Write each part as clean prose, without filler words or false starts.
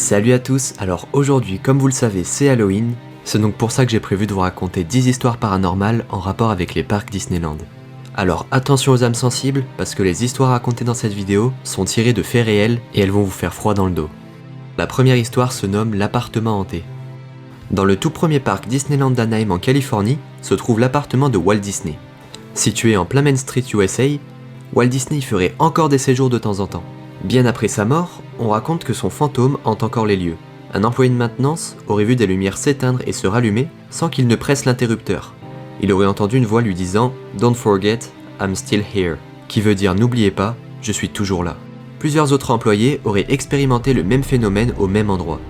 Salut à tous, alors aujourd'hui comme vous le savez c'est Halloween, c'est donc pour ça que j'ai prévu de vous raconter 10 histoires paranormales en rapport avec les parcs Disneyland. Alors attention aux âmes sensibles, parce que les histoires racontées dans cette vidéo sont tirées de faits réels et elles vont vous faire froid dans le dos. La première histoire se nomme l'appartement hanté. Dans le tout premier parc Disneyland d'Anaheim en Californie, se trouve l'appartement de Walt Disney. Situé en plein Main Street USA, Walt Disney y ferait encore des séjours de temps en temps. Bien après sa mort, on raconte que son fantôme hante encore les lieux. Un employé de maintenance aurait vu des lumières s'éteindre et se rallumer sans qu'il ne presse l'interrupteur. Il aurait entendu une voix lui disant « Don't forget, I'm still here », qui veut dire « N'oubliez pas, je suis toujours là ». Plusieurs autres employés auraient expérimenté le même phénomène au même endroit.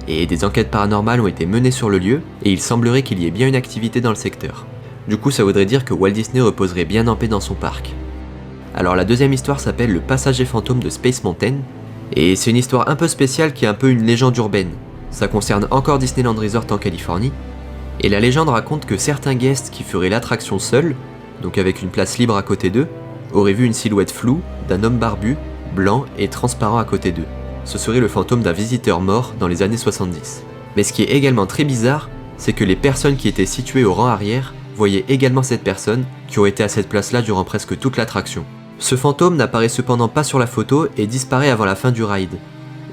Et des enquêtes paranormales ont été menées sur le lieu, et il semblerait qu'il y ait bien une activité dans le secteur. Du coup, ça voudrait dire que Walt Disney reposerait bien en paix dans son parc. Alors la deuxième histoire s'appelle Le passager fantôme de Space Mountain, et c'est une histoire un peu spéciale qui est un peu une légende urbaine. Ça concerne encore Disneyland Resort en Californie, et la légende raconte que certains guests qui feraient l'attraction seuls, donc avec une place libre à côté d'eux, auraient vu une silhouette floue d'un homme barbu, blanc et transparent à côté d'eux. Ce serait le fantôme d'un visiteur mort dans les années 70. Mais ce qui est également très bizarre, c'est que les personnes qui étaient situées au rang arrière voyaient également cette personne qui aurait été à cette place-là durant presque toute l'attraction. Ce fantôme n'apparaît cependant pas sur la photo et disparaît avant la fin du ride.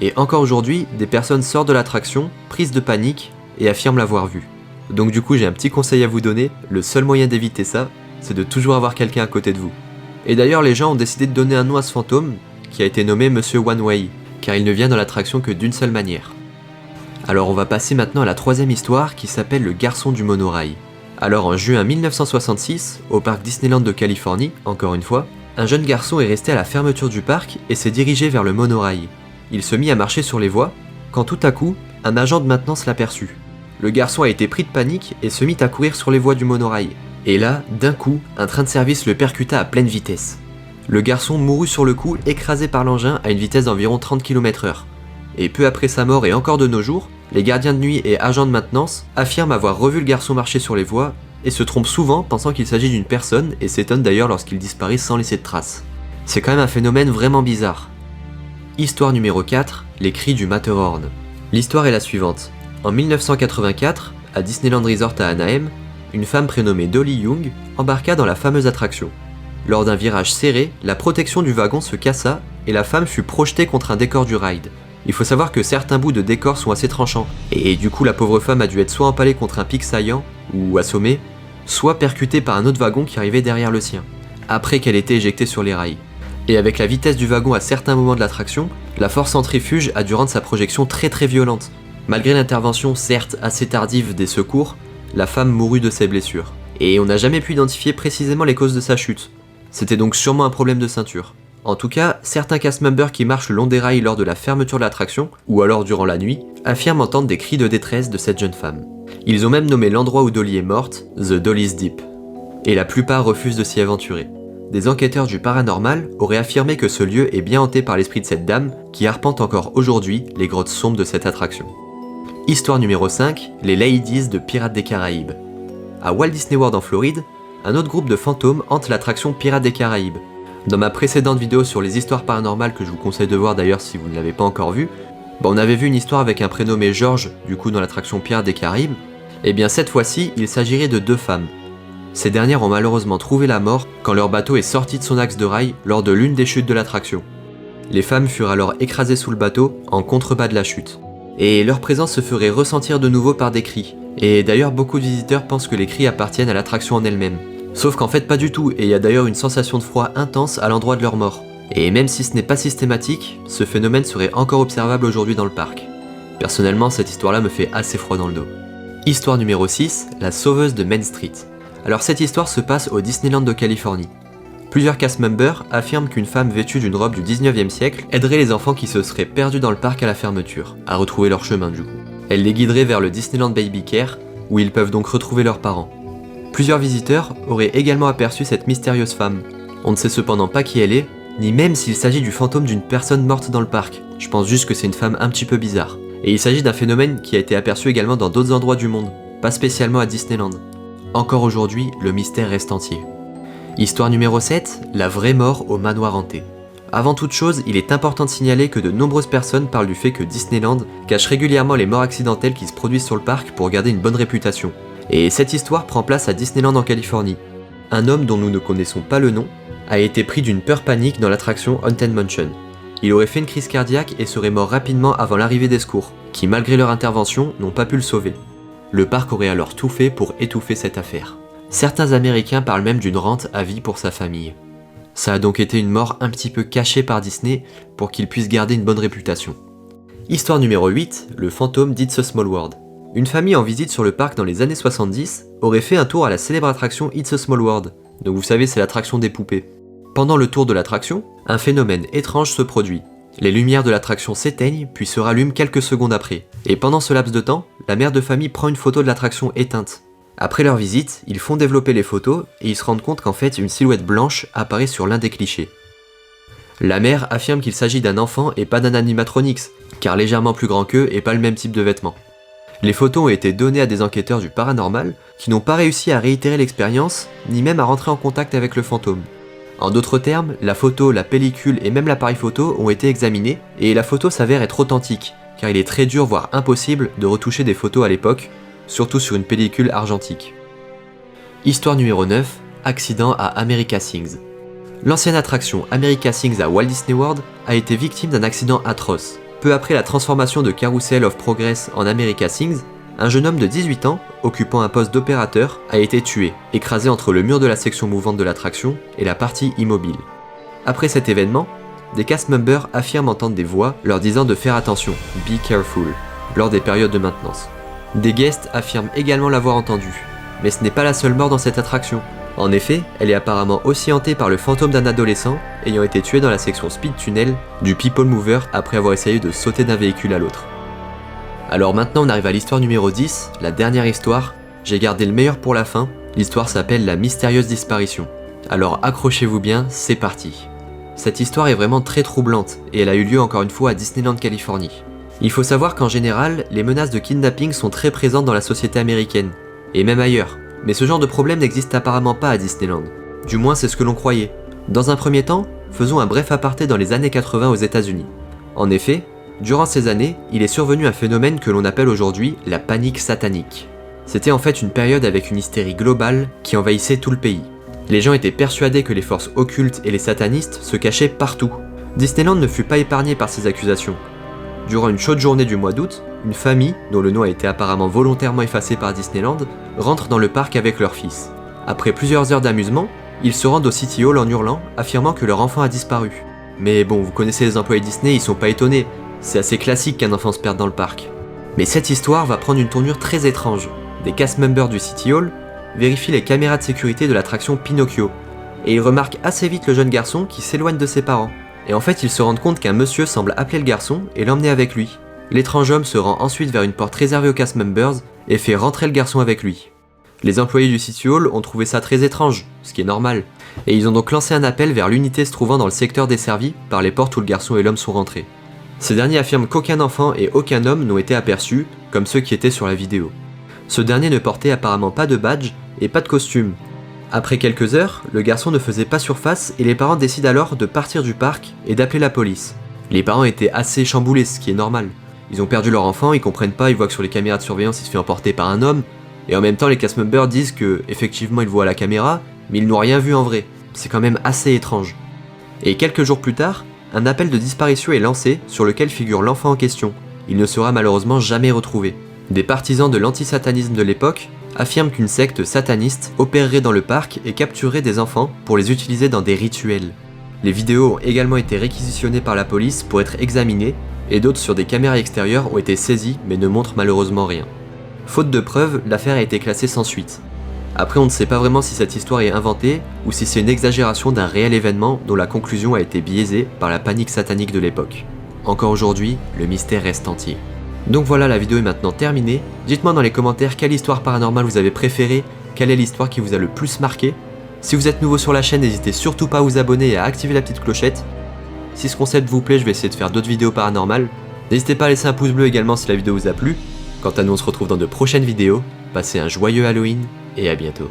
Et encore aujourd'hui, des personnes sortent de l'attraction, prises de panique, et affirment l'avoir vu. Donc du coup j'ai un petit conseil à vous donner, le seul moyen d'éviter ça, c'est de toujours avoir quelqu'un à côté de vous. Et d'ailleurs les gens ont décidé de donner un nom à ce fantôme, qui a été nommé Monsieur One Way, car il ne vient dans l'attraction que d'une seule manière. Alors on va passer maintenant à la troisième histoire qui s'appelle Le garçon du monorail. Alors en juin 1966, au parc Disneyland de Californie, encore une fois, un jeune garçon est resté à la fermeture du parc et s'est dirigé vers le monorail. Il se mit à marcher sur les voies, quand tout à coup, un agent de maintenance l'aperçut. Le garçon a été pris de panique et se mit à courir sur les voies du monorail. Et là, d'un coup, un train de service le percuta à pleine vitesse. Le garçon mourut sur le coup, écrasé par l'engin à une vitesse d'environ 30 km/h. Et peu après sa mort et encore de nos jours, les gardiens de nuit et agents de maintenance affirment avoir revu le garçon marcher sur les voies et se trompent souvent pensant qu'il s'agit d'une personne et s'étonnent d'ailleurs lorsqu'il disparaît sans laisser de traces. C'est quand même un phénomène vraiment bizarre. Histoire numéro 4, les cris du Matterhorn. L'histoire est la suivante. En 1984, à Disneyland Resort à Anaheim, une femme prénommée Dolly Young embarqua dans la fameuse attraction. Lors d'un virage serré, la protection du wagon se cassa et la femme fut projetée contre un décor du ride. Il faut savoir que certains bouts de décor sont assez tranchants, et du coup la pauvre femme a dû être soit empalée contre un pic saillant, ou assommée, soit percutée par un autre wagon qui arrivait derrière le sien, après qu'elle ait été éjectée sur les rails. Et avec la vitesse du wagon à certains moments de l'attraction, la force centrifuge a dû rendre sa projection très violente. Malgré l'intervention certes assez tardive des secours, la femme mourut de ses blessures. Et on n'a jamais pu identifier précisément les causes de sa chute. C'était donc sûrement un problème de ceinture. En tout cas, certains cast members qui marchent le long des rails lors de la fermeture de l'attraction, ou alors durant la nuit, affirment entendre des cris de détresse de cette jeune femme. Ils ont même nommé l'endroit où Dolly est morte, The Dolly's Deep. Et la plupart refusent de s'y aventurer. Des enquêteurs du paranormal auraient affirmé que ce lieu est bien hanté par l'esprit de cette dame qui arpente encore aujourd'hui les grottes sombres de cette attraction. Histoire numéro 5, les Ladies de Pirates des Caraïbes. À Walt Disney World en Floride, un autre groupe de fantômes hante l'attraction Pirates des Caraïbes. Dans ma précédente vidéo sur les histoires paranormales que je vous conseille de voir d'ailleurs si vous ne l'avez pas encore vue, on avait vu une histoire avec un prénommé George, du coup dans l'attraction Pirates des Caraïbes. Et bien cette fois-ci, il s'agirait de deux femmes. Ces dernières ont malheureusement trouvé la mort quand leur bateau est sorti de son axe de rail lors de l'une des chutes de l'attraction. Les femmes furent alors écrasées sous le bateau en contrebas de la chute. Et leur présence se ferait ressentir de nouveau par des cris. Et d'ailleurs beaucoup de visiteurs pensent que les cris appartiennent à l'attraction en elle-même. Sauf qu'en fait pas du tout, et il y a d'ailleurs une sensation de froid intense à l'endroit de leur mort. Et même si ce n'est pas systématique, ce phénomène serait encore observable aujourd'hui dans le parc. Personnellement, cette histoire-là me fait assez froid dans le dos. Histoire numéro 6, la sauveuse de Main Street. Alors cette histoire se passe au Disneyland de Californie. Plusieurs cast members affirment qu'une femme vêtue d'une robe du 19e siècle aiderait les enfants qui se seraient perdus dans le parc à la fermeture, à retrouver leur chemin du coup. Elle les guiderait vers le Disneyland Baby Care, où ils peuvent donc retrouver leurs parents. Plusieurs visiteurs auraient également aperçu cette mystérieuse femme. On ne sait cependant pas qui elle est, ni même s'il s'agit du fantôme d'une personne morte dans le parc. Je pense juste que c'est une femme un petit peu bizarre. Et il s'agit d'un phénomène qui a été aperçu également dans d'autres endroits du monde, pas spécialement à Disneyland. Encore aujourd'hui, le mystère reste entier. Histoire numéro 7, la vraie mort au manoir hanté. Avant toute chose, il est important de signaler que de nombreuses personnes parlent du fait que Disneyland cache régulièrement les morts accidentelles qui se produisent sur le parc pour garder une bonne réputation. Et cette histoire prend place à Disneyland en Californie. Un homme dont nous ne connaissons pas le nom a été pris d'une peur panique dans l'attraction Haunted Mansion. Il aurait fait une crise cardiaque et serait mort rapidement avant l'arrivée des secours, qui malgré leur intervention n'ont pas pu le sauver. Le parc aurait alors tout fait pour étouffer cette affaire. Certains Américains parlent même d'une rente à vie pour sa famille. Ça a donc été une mort un petit peu cachée par Disney pour qu'il puisse garder une bonne réputation. Histoire numéro 8, le fantôme d'It's a Small World. Une famille en visite sur le parc dans les années 70 aurait fait un tour à la célèbre attraction It's a Small World, donc vous savez c'est l'attraction des poupées. Pendant le tour de l'attraction, un phénomène étrange se produit. Les lumières de l'attraction s'éteignent puis se rallument quelques secondes après, et pendant ce laps de temps, la mère de famille prend une photo de l'attraction éteinte. Après leur visite, ils font développer les photos et ils se rendent compte qu'en fait une silhouette blanche apparaît sur l'un des clichés. La mère affirme qu'il s'agit d'un enfant et pas d'un animatronics, car légèrement plus grand qu'eux et pas le même type de vêtements. Les photos ont été données à des enquêteurs du paranormal qui n'ont pas réussi à réitérer l'expérience, ni même à rentrer en contact avec le fantôme. En d'autres termes, la photo, la pellicule et même l'appareil photo ont été examinés et la photo s'avère être authentique, car il est très dur voire impossible de retoucher des photos à l'époque, surtout sur une pellicule argentique. Histoire numéro 9, accident à America Sings. L'ancienne attraction America Sings à Walt Disney World a été victime d'un accident atroce. Peu après la transformation de Carousel of Progress en America Sings, un jeune homme de 18 ans, occupant un poste d'opérateur, a été tué, écrasé entre le mur de la section mouvante de l'attraction et la partie immobile. Après cet événement, des cast members affirment entendre des voix leur disant de faire attention, be careful, lors des périodes de maintenance. Des guests affirment également l'avoir entendu, mais ce n'est pas la seule mort dans cette attraction. En effet, elle est apparemment aussi hantée par le fantôme d'un adolescent ayant été tué dans la section Speed Tunnel du People Mover après avoir essayé de sauter d'un véhicule à l'autre. Alors maintenant on arrive à l'histoire numéro 10, la dernière histoire. J'ai gardé le meilleur pour la fin, l'histoire s'appelle La mystérieuse disparition. Alors accrochez-vous bien, c'est parti. Cette histoire est vraiment très troublante et elle a eu lieu encore une fois à Disneyland Californie. Il faut savoir qu'en général, les menaces de kidnapping sont très présentes dans la société américaine, et même ailleurs. Mais ce genre de problème n'existe apparemment pas à Disneyland. Du moins c'est ce que l'on croyait. Dans un premier temps, faisons un bref aparté dans les années 80 aux États-Unis. En effet, durant ces années, il est survenu un phénomène que l'on appelle aujourd'hui la panique satanique. C'était en fait une période avec une hystérie globale qui envahissait tout le pays. Les gens étaient persuadés que les forces occultes et les satanistes se cachaient partout. Disneyland ne fut pas épargné par ces accusations. Durant une chaude journée du mois d'août, une famille, dont le nom a été apparemment volontairement effacé par Disneyland, rentre dans le parc avec leur fils. Après plusieurs heures d'amusement, ils se rendent au City Hall en hurlant, affirmant que leur enfant a disparu. Mais bon, vous connaissez les employés Disney, ils sont pas étonnés. C'est assez classique qu'un enfant se perde dans le parc. Mais cette histoire va prendre une tournure très étrange. Des cast members du City Hall vérifient les caméras de sécurité de l'attraction Pinocchio, et ils remarquent assez vite le jeune garçon qui s'éloigne de ses parents. Et en fait, ils se rendent compte qu'un monsieur semble appeler le garçon et l'emmener avec lui. L'étrange homme se rend ensuite vers une porte réservée aux cast members et fait rentrer le garçon avec lui. Les employés du City Hall ont trouvé ça très étrange, ce qui est normal, et ils ont donc lancé un appel vers l'unité se trouvant dans le secteur desservi par les portes où le garçon et l'homme sont rentrés. Ces derniers affirment qu'aucun enfant et aucun homme n'ont été aperçus, comme ceux qui étaient sur la vidéo. Ce dernier ne portait apparemment pas de badge et pas de costume. Après quelques heures, le garçon ne faisait pas surface et les parents décident alors de partir du parc et d'appeler la police. Les parents étaient assez chamboulés, ce qui est normal. Ils ont perdu leur enfant, ils comprennent pas, ils voient que sur les caméras de surveillance il se fait emporter par un homme, et en même temps les cast members disent que effectivement ils voient la caméra, mais ils n'ont rien vu en vrai. C'est quand même assez étrange. Et quelques jours plus tard, un appel de disparition est lancé sur lequel figure l'enfant en question. Il ne sera malheureusement jamais retrouvé. Des partisans de l'antisatanisme de l'époque affirment qu'une secte sataniste opérerait dans le parc et capturerait des enfants pour les utiliser dans des rituels. Les vidéos ont également été réquisitionnées par la police pour être examinées, et d'autres sur des caméras extérieures ont été saisies mais ne montrent malheureusement rien. Faute de preuves, l'affaire a été classée sans suite. Après, on ne sait pas vraiment si cette histoire est inventée ou si c'est une exagération d'un réel événement dont la conclusion a été biaisée par la panique satanique de l'époque. Encore aujourd'hui, le mystère reste entier. Donc voilà, la vidéo est maintenant terminée. Dites-moi dans les commentaires quelle histoire paranormale vous avez préférée, quelle est l'histoire qui vous a le plus marqué. Si vous êtes nouveau sur la chaîne, n'hésitez surtout pas à vous abonner et à activer la petite clochette. Si ce concept vous plaît, je vais essayer de faire d'autres vidéos paranormales. N'hésitez pas à laisser un pouce bleu également si la vidéo vous a plu. Quant à nous, on se retrouve dans de prochaines vidéos. Passez un joyeux Halloween et à bientôt.